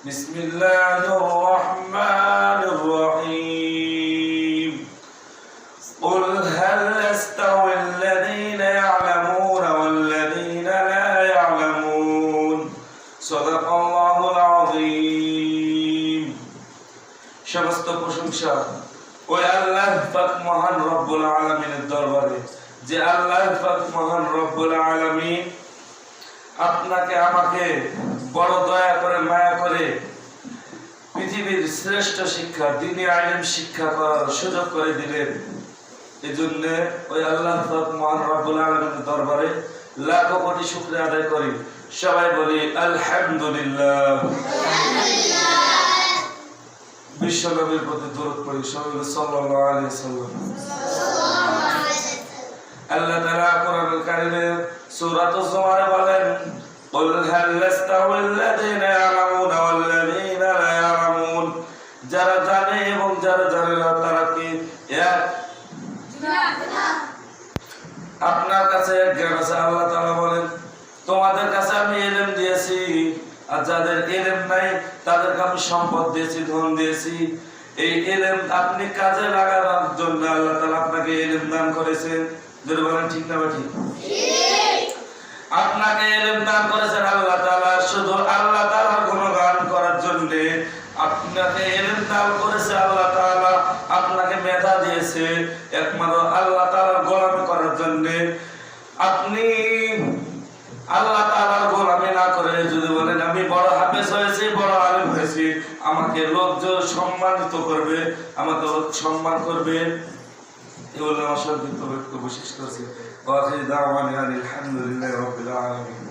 بسم الله الرحمن الرحيم قل هل يستوي الذين يعلمون والذين لا يعلمون صدق الله العظيم সমস্ত প্রশংসা ওই আল্লাহ পাক মহান রব্বুল আলামিনের দরবারে যে আল্লাহ পাক মহান রব্বুল আলামিন আপনাকে আমাকে বড় দয়া করে মায়া করে পৃথিবীর শ্রেষ্ঠ শিক্ষা দ্বীনি ইলম শিক্ষা করার সুযোগ করে দিলেন। এজন্য ওই আল্লাহ পাক মহান রব্বুল আলামিনের দরবারে লাখ কোটি শুকরিয়া আদায় করি। সবাই বলি আলহামদুলিল্লাহ। বিশ্ব নবীর প্রতি দরুদ পড়ি সবাই সাল্লাল্লাহু আলাইহি ওয়াসাল্লাম। আল্লাহ তাআলা কোরআনুল কারীমে সূরাতুজ জুমারে বলেন قل هل يستوي الذين يعلمون والذين لا يعلمون যারা জানে এবং যারা জানে না তারা কি এক? আপনার কাছে এক জ্ঞান আছে। আল্লাহ তাআলা বলেন তোমাদের কাছে আমি ইলম দিয়েছি আর যাদের ইলম নাই তাদেরকে আমি সম্পদ দিয়েছি, ধন দিয়েছি। এই ইলম আপনি কাজে লাগানোর জন্য আল্লাহ তাআলা আপনাকে ইলম দান করেছেন। যদি বলেন ঠিক না ঠিক? আপনাকে ইলম দান করেছেন আল্লাহ তাআলা শুধু আল্লাহ তাআলার গুণগান করার জন্য। আপনাকে ইলম দান করেছে আল্লাহ তাআলা, আপনাকে মেধা দিয়েছে একমাত্র আল্লাহ তাআলার গোলামি করার জন্য। আপনি আল্লাহ তাআলার গোলামি না করে যদি বলেন আমি বড় হাফেজ হয়েছি, বড় আলেম হয়েছি, আমাকে লোকজন সম্মানিত করবে, আমাকে লোক সম্মান করবে, এগুলো আমার সংক্ষিপ্ত বক্তব্য শেষ করছি। ওয়া আখিরু দাওয়ানা আলহামদুলিল্লাহি রাব্বিল আলামিন।